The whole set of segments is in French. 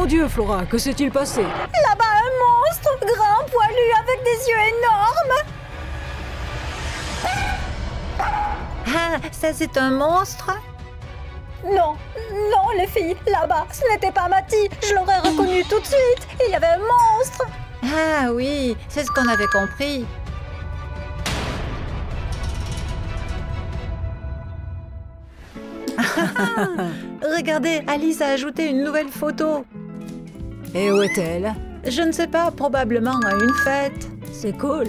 Mon Dieu, Flora, que s'est-il passé? Là-bas, un monstre, grand, poilu, avec des yeux énormes. Ah, ça c'est un monstre? Non, non, les filles, là-bas, ce n'était pas Matty. Je l'aurais reconnu tout de suite. Il y avait un monstre. Ah oui, c'est ce qu'on avait compris. Regardez, Alice a ajouté une nouvelle photo. Et où est-elle? Je ne sais pas, probablement à une fête. C'est cool.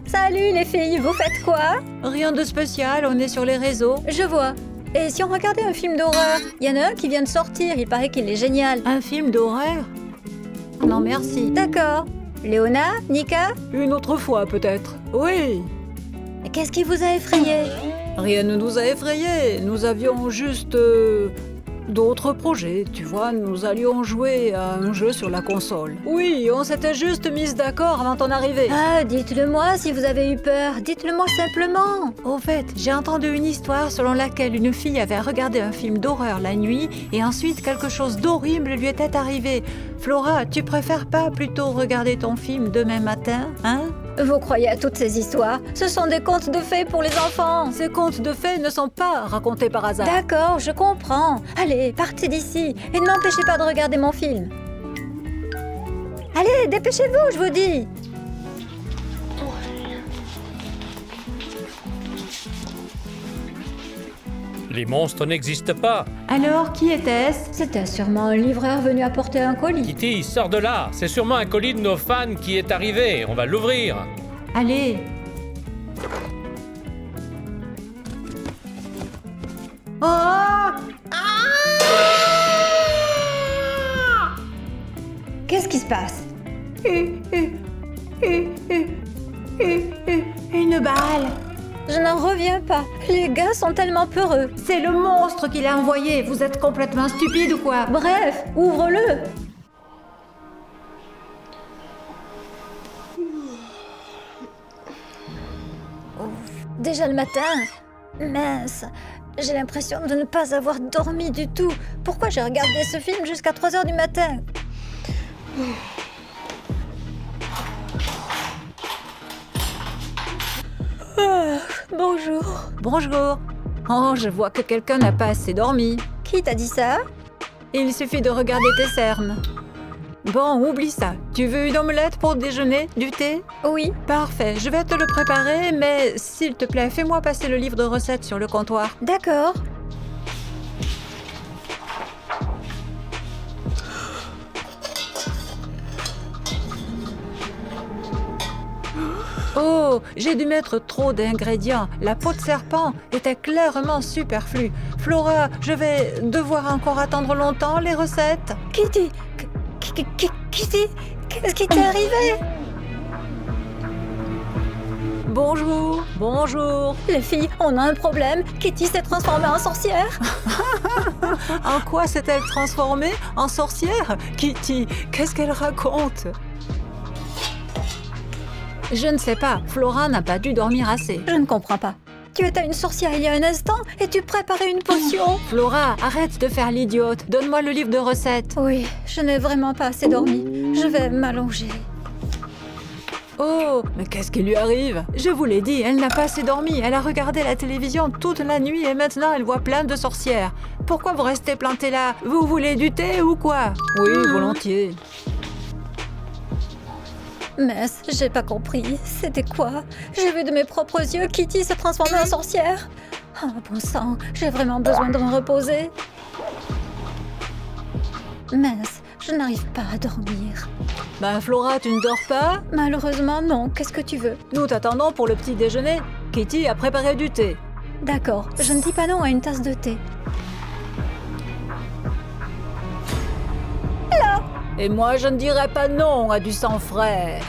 Salut les filles, vous faites quoi? Rien de spécial, on est sur les réseaux. Je vois. Et si on regardait un film d'horreur? Il y en a un qui vient de sortir, il paraît qu'il est génial. Un film d'horreur? Non, merci. D'accord. Léona? Nika? Une autre fois, peut-être. Oui. Qu'est-ce qui vous a effrayé? Rien ne nous a effrayés. Nous avions juste d'autres projets. Tu vois, nous allions jouer à un jeu sur la console. Oui, on s'était juste mis d'accord avant ton arrivée. Ah, dites-le moi si vous avez eu peur. Dites-le moi simplement. Au fait, j'ai entendu une histoire selon laquelle une fille avait regardé un film d'horreur la nuit et ensuite quelque chose d'horrible lui était arrivé. Flora, tu préfères pas plutôt regarder ton film demain matin, hein? Vous croyez à toutes ces histoires? Ce sont des contes de fées pour les enfants. Ces contes de fées ne sont pas racontés par hasard. D'accord, je comprends. Allez, partez d'ici et ne m'empêchez pas de regarder mon film. Allez, dépêchez-vous, je vous dis. Les monstres n'existent pas. Alors, qui était-ce? C'était sûrement un livreur venu apporter un colis. Kitty, sors de là. C'est sûrement un colis de nos fans qui est arrivé. On va l'ouvrir. Allez. Oh! Qu'est-ce qui se passe? Une balle. Je n'en reviens pas. Les gars sont tellement peureux. C'est le monstre qui l'a envoyé. Vous êtes complètement stupide ou quoi? Bref, ouvre-le. Déjà le matin? Mince, j'ai l'impression de ne pas avoir dormi du tout. Pourquoi j'ai regardé ce film jusqu'à 3 heures du matin? Ah, bonjour. Bonjour. Oh, je vois que quelqu'un n'a pas assez dormi. Qui t'a dit ça? Il suffit de regarder tes cernes. Bon, oublie ça. Tu veux une omelette pour déjeuner? Du thé? Oui. Parfait, je vais te le préparer, mais s'il te plaît, fais-moi passer le livre de recettes sur le comptoir. D'accord. Oh, j'ai dû mettre trop d'ingrédients. La peau de serpent était clairement superflue. Flora, je vais devoir encore attendre longtemps les recettes. Kitty, Kitty, qu'est-ce qui t'est arrivé? Bonjour, bonjour. Les filles, on a un problème. Kitty s'est transformée en sorcière. En quoi s'est-elle transformée? En sorcière? Kitty, qu'est-ce qu'elle raconte? Je ne sais pas, Flora n'a pas dû dormir assez. Je ne comprends pas. Tu étais une sorcière il y a un instant et tu préparais une potion. Flora, arrête de faire l'idiote. Donne-moi le livre de recettes. Oui, je n'ai vraiment pas assez dormi. Je vais m'allonger. Oh, mais qu'est-ce qui lui arrive? Je vous l'ai dit, elle n'a pas assez dormi. Elle a regardé la télévision toute la nuit et maintenant elle voit plein de sorcières. Pourquoi vous restez planté là? Vous voulez du thé ou quoi? Oui, volontiers. Mince, j'ai pas compris. C'était quoi? J'ai vu de mes propres yeux Kitty se transformer en sorcière. Oh, bon sang, j'ai vraiment besoin de me reposer. Mince, je n'arrive pas à dormir. Ben Flora, tu ne dors pas? Malheureusement, non. Qu'est-ce que tu veux? Nous t'attendons pour le petit déjeuner. Kitty a préparé du thé. D'accord, je ne dis pas non à une tasse de thé. Et moi, je ne dirais pas non à du sang frais.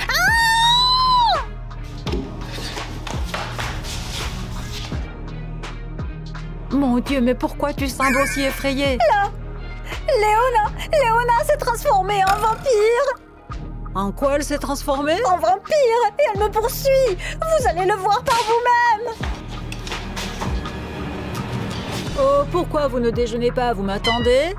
Mon Dieu, mais pourquoi tu sembles aussi effrayée? Léona s'est transformée en vampire. En quoi elle s'est transformée? En vampire. Et elle me poursuit. Vous allez le voir par vous-même. Oh, pourquoi vous ne déjeunez pas? Vous m'attendez?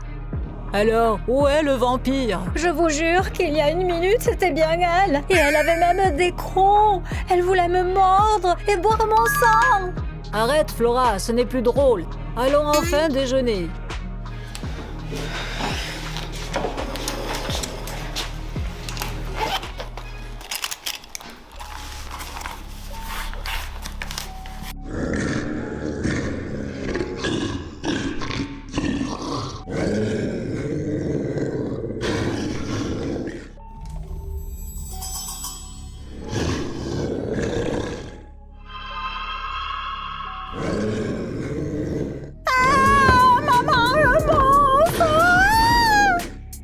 Alors, où est le vampire? Je vous jure qu'il y a 1 minute, c'était bien elle. Et elle avait même des crocs. Elle voulait me mordre et boire mon sang. Arrête, Flora, ce n'est plus drôle. Allons enfin déjeuner.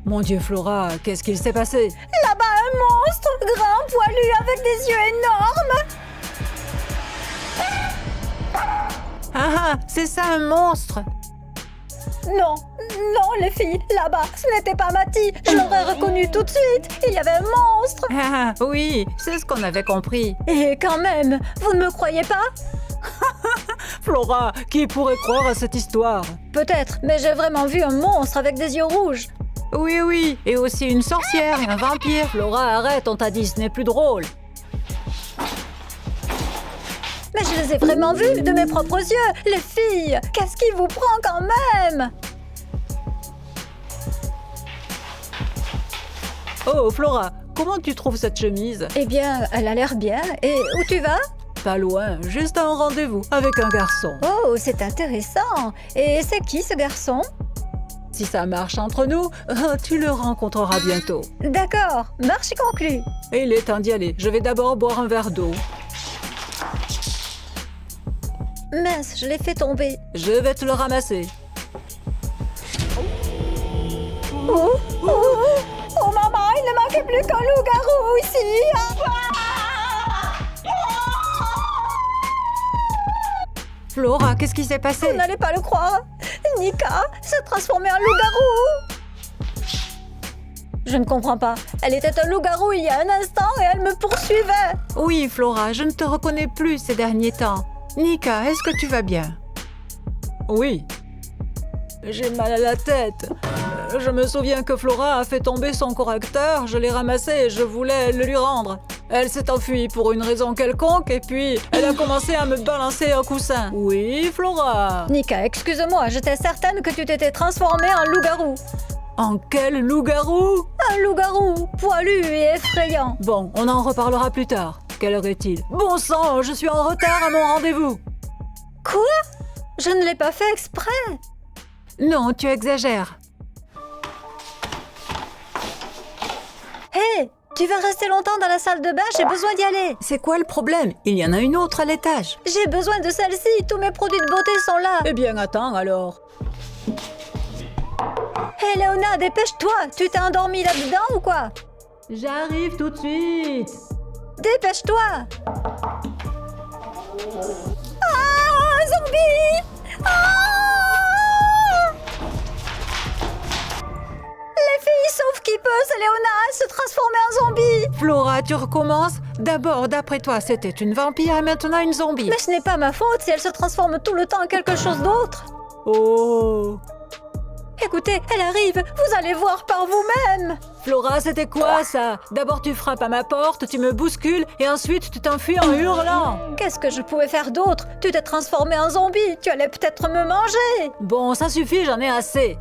Mon Dieu, Flora, qu'est-ce qu'il s'est passé? Là-bas, un monstre grand, poilu, avec des yeux énormes. Ah, c'est ça un monstre. Non, non, les filles, là-bas, ce n'était pas Matty. Je l'aurais reconnu tout de suite. Il y avait un monstre. Ah, oui, c'est ce qu'on avait compris. Et quand même, vous ne me croyez pas? Flora, qui pourrait croire à cette histoire? Peut-être, mais j'ai vraiment vu un monstre avec des yeux rouges. Oui, oui, et aussi une sorcière et un vampire. Flora, arrête, on t'a dit, ce n'est plus drôle. Mais je les ai vraiment vus de mes propres yeux. Les filles, qu'est-ce qui vous prend quand même? Oh, Flora, comment tu trouves cette chemise? Eh bien, elle a l'air bien. Et où tu vas? Pas loin, juste un rendez-vous avec un garçon. Oh, c'est intéressant. Et c'est qui ce garçon? Si ça marche entre nous, tu le rencontreras bientôt. D'accord, marche conclue. Et il est temps d'y aller. Je vais d'abord boire un verre d'eau. Mince, je l'ai fait tomber. Je vais te le ramasser. Oh, maman, il ne manquait plus qu'un loup-garou ici. Flora, qu'est-ce qui s'est passé? Vous n'allez pas le croire. Nika s'est transformée en loup-garou. Je ne comprends pas. Elle était un loup-garou il y a un instant et elle me poursuivait. Oui, Flora, je ne te reconnais plus ces derniers temps. Nika, est-ce que tu vas bien? Oui. J'ai mal à la tête. Je me souviens que Flora a fait tomber son correcteur, je l'ai ramassé et je voulais le lui rendre. Elle s'est enfuie pour une raison quelconque et puis elle a commencé à me balancer un coussin. Oui, Flora. Nika, excuse-moi, j'étais certaine que tu t'étais transformée en loup-garou. En quel loup-garou? Un loup-garou, poilu et effrayant. Bon, on en reparlera plus tard. Quelle heure est-il? Bon sang, je suis en retard à mon rendez-vous. Quoi? Je ne l'ai pas fait exprès. Non, tu exagères. Hé, tu vas rester longtemps dans la salle de bain, j'ai besoin d'y aller. C'est quoi le problème? Il y en a une autre à l'étage. J'ai besoin de celle-ci, tous mes produits de beauté sont là. Eh bien, attends alors. Hé, Léona, dépêche-toi, tu t'es endormie là-dedans ou quoi? J'arrive tout de suite. Dépêche-toi. Ah, un zombie! Ah! Les filles, sauf qui peut, c'est Léona, elle se transformait en zombie. Flora, tu recommences? D'abord, d'après toi, c'était une vampire et maintenant une zombie. Mais ce n'est pas ma faute si elle se transforme tout le temps en quelque chose d'autre. Oh. Écoutez, elle arrive, vous allez voir par vous-même. Flora, c'était quoi ça? D'abord tu frappes à ma porte, tu me bouscules et ensuite tu t'enfuis en hurlant. Qu'est-ce que je pouvais faire d'autre? Tu t'es transformée en zombie, tu allais peut-être me manger. Bon, ça suffit, j'en ai assez.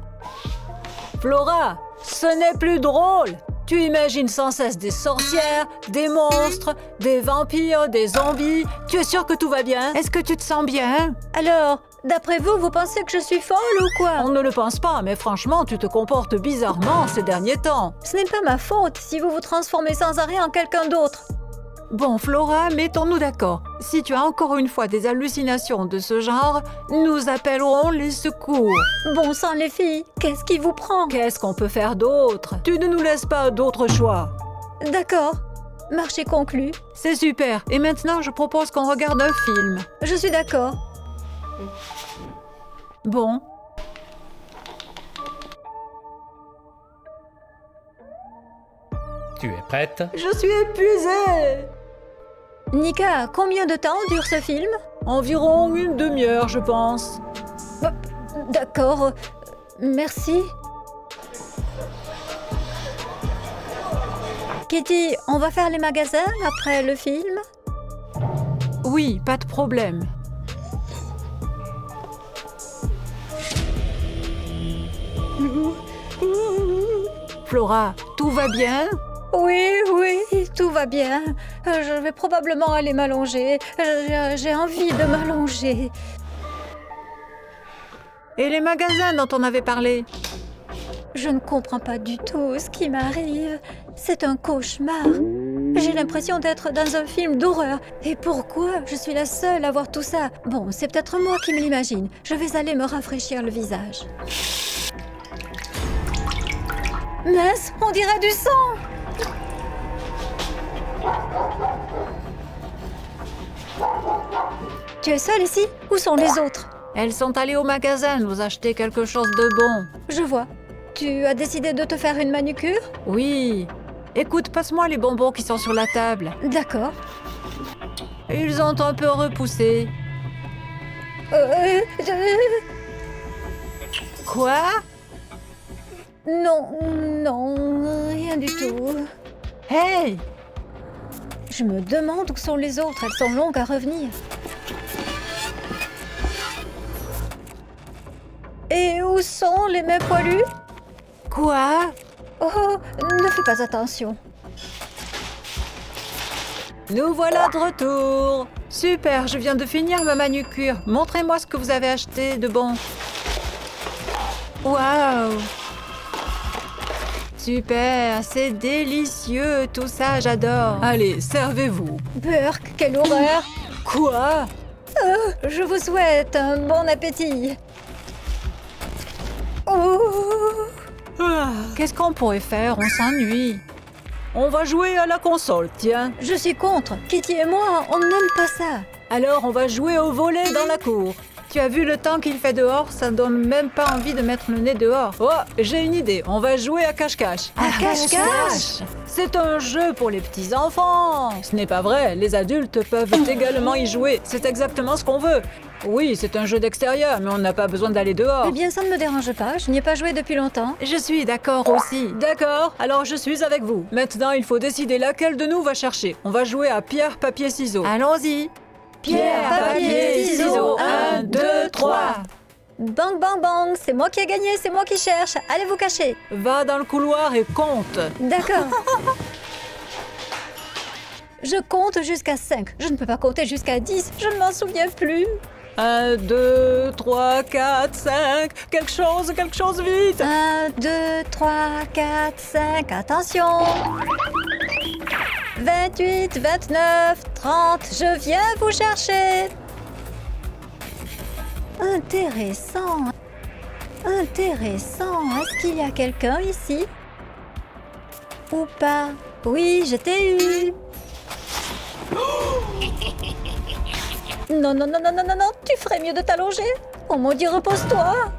Flora, ce n'est plus drôle. Tu imagines sans cesse des sorcières, des monstres, des vampires, des zombies. Tu es sûre que tout va bien? Est-ce que tu te sens bien? Alors, d'après vous, vous pensez que je suis folle ou quoi? On ne le pense pas, mais franchement, tu te comportes bizarrement ces derniers temps. Ce n'est pas ma faute si vous vous transformez sans arrêt en quelqu'un d'autre. Bon, Flora, mettons-nous d'accord. Si tu as encore une fois des hallucinations de ce genre, nous appellerons les secours. Bon sang, les filles, qu'est-ce qui vous prend? Qu'est-ce qu'on peut faire d'autre? Tu ne nous laisses pas d'autre choix. D'accord, marché conclu. C'est super. Et maintenant, je propose qu'on regarde un film. Je suis d'accord. Bon. Tu es prête? Je suis épuisée. Nika, combien de temps dure ce film? Environ une demi-heure, je pense. D'accord, merci. Kitty, on va faire les magasins après le film? Oui, pas de problème. Flora, tout va bien? Oui, oui, tout va bien. Je vais probablement aller m'allonger. J'ai envie de m'allonger. Et les magasins dont on avait parlé? Je ne comprends pas du tout ce qui m'arrive. C'est un cauchemar. J'ai l'impression d'être dans un film d'horreur. Et pourquoi je suis la seule à voir tout ça? Bon, c'est peut-être moi qui me l'imagine. Je vais aller me rafraîchir le visage. Mince, on dirait du sang! Tu es seule ici? Où sont les autres? Elles sont allées au magasin nous acheter quelque chose de bon. Je vois. Tu as décidé de te faire une manucure? Oui. Écoute, passe-moi les bonbons qui sont sur la table. D'accord. Ils ont un peu repoussé. Quoi? Non, non, rien du tout. Hey! Je me demande où sont les autres. Elles sont longues à revenir. Et où sont les mains poilues? Quoi? Oh, ne fais pas attention. Nous voilà de retour. Super, je viens de finir ma manucure. Montrez-moi ce que vous avez acheté de bon. Waouh! Super, c'est délicieux, tout ça, j'adore. Allez, servez-vous. Burk, quelle horreur! Quoi? Je vous souhaite un bon appétit. Oh! Qu'est-ce qu'on pourrait faire? On s'ennuie. On va jouer à la console, tiens. Je suis contre. Kitty et moi, on n'aime pas ça. Alors on va jouer au volet dans la cour. Tu as vu le temps qu'il fait dehors? Ça donne même pas envie de mettre le nez dehors. Oh, j'ai une idée. On va jouer à cache-cache. À cache-cache? C'est un jeu pour les petits-enfants. Ce n'est pas vrai. Les adultes peuvent également y jouer. C'est exactement ce qu'on veut. Oui, c'est un jeu d'extérieur, mais on n'a pas besoin d'aller dehors. Eh bien, ça ne me dérange pas. Je n'y ai pas joué depuis longtemps. Je suis d'accord aussi. D'accord, alors je suis avec vous. Maintenant, il faut décider laquelle de nous va chercher. On va jouer à pierre, papier, ciseaux. Allons-y. Pierre, papier, ciseaux. 1, 2, 3. Bang, bang, bang. C'est moi qui ai gagné, c'est moi qui cherche. Allez vous cacher. Va dans le couloir et compte. D'accord. Je compte jusqu'à 5. Je ne peux pas compter jusqu'à 10. Je ne m'en souviens plus. 1, 2, 3, 4, 5. Quelque chose vite. 1, 2, 3, 4, 5. Attention. 28, 29, 30. Je viens vous chercher. Intéressant. Intéressant. Est-ce qu'il y a quelqu'un ici? Ou pas? Oui, je t'ai eu. Non, non, non, non, non, non, non, tu ferais mieux de t'allonger. Oh mon Dieu, repose-toi.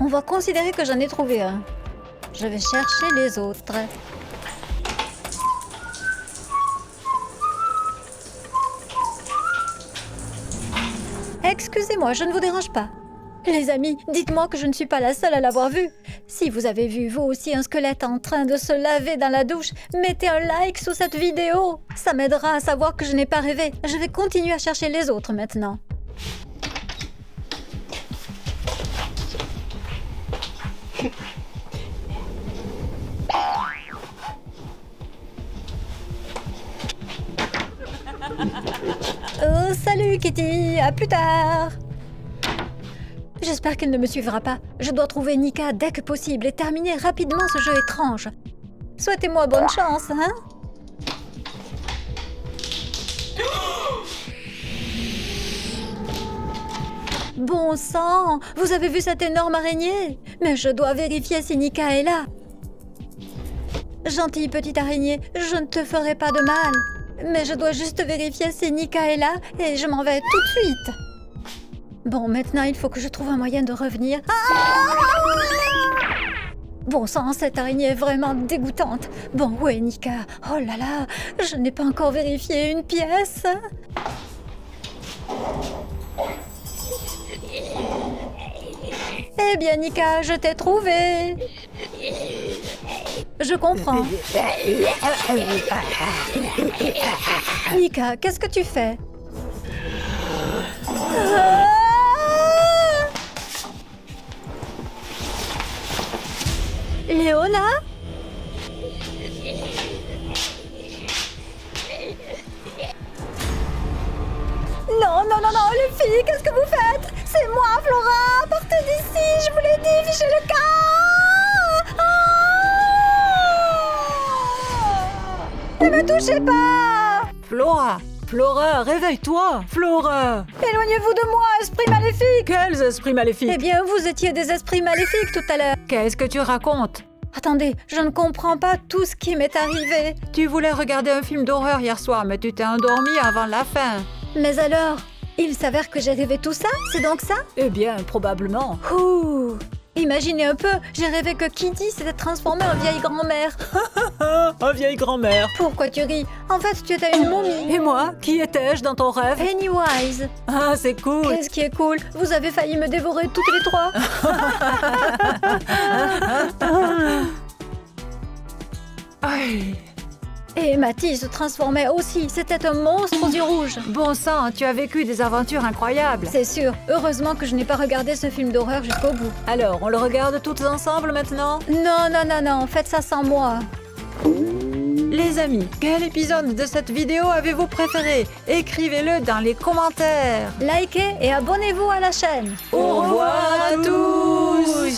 On va considérer que j'en ai trouvé un. Je vais chercher les autres. Excusez-moi, je ne vous dérange pas. Les amis, dites-moi que je ne suis pas la seule à l'avoir vu. Si vous avez vu vous aussi un squelette en train de se laver dans la douche, mettez un like sous cette vidéo. Ça m'aidera à savoir que je n'ai pas rêvé. Je vais continuer à chercher les autres maintenant. Oh, salut Kitty, à plus tard. J'espère qu'elle ne me suivra pas. Je dois trouver Nika dès que possible et terminer rapidement ce jeu étrange. Souhaitez-moi bonne chance, hein? Bon sang, vous avez vu cette énorme araignée? Mais je dois vérifier si Nika est là. Gentille petite araignée, je ne te ferai pas de mal. Mais je dois juste vérifier si Nika est là et je m'en vais tout de suite. Bon, maintenant, il faut que je trouve un moyen de revenir. Bon sang, cette araignée est vraiment dégoûtante. Bon, où est Nika? Oh là là, je n'ai pas encore vérifié une pièce. Eh bien, Nika, je t'ai trouvé. je comprends. Nika, qu'est-ce que tu fais? Léona? Non, non, non, non, les filles, qu'est-ce que vous faites? C'est moi, Flora! Partez d'ici, je vous l'ai dit, fichez le camp! Ne me touchez pas! Flora! Flora, réveille-toi! Flora! Éloignez-vous de moi, esprit maléfique! Quels esprits maléfiques! Eh bien, vous étiez des esprits maléfiques tout à l'heure. Qu'est-ce que tu racontes? Attendez, je ne comprends pas tout ce qui m'est arrivé. Tu voulais regarder un film d'horreur hier soir, mais tu t'es endormi avant la fin. Mais alors, il s'avère que j'ai rêvé tout ça? C'est donc ça? Eh bien, probablement. Ouh! Imaginez un peu, j'ai rêvé que Kitty s'était transformée en vieille grand-mère. Oh, vieille grand-mère! Pourquoi tu ris? En fait, tu étais une momie. Et moi? Qui étais-je dans ton rêve? Pennywise. Ah, c'est cool! Qu'est-ce qui est cool? Vous avez failli me dévorer toutes les trois. Et Matty se transformait aussi. C'était un monstre aux yeux rouges. Bon sang, tu as vécu des aventures incroyables. C'est sûr. Heureusement que je n'ai pas regardé ce film d'horreur jusqu'au bout. Alors, on le regarde toutes ensemble maintenant? Non, non, non, non. Faites ça sans moi. Les amis, quel épisode de cette vidéo avez-vous préféré? Écrivez-le dans les commentaires. Likez et abonnez-vous à la chaîne. Au revoir à tous!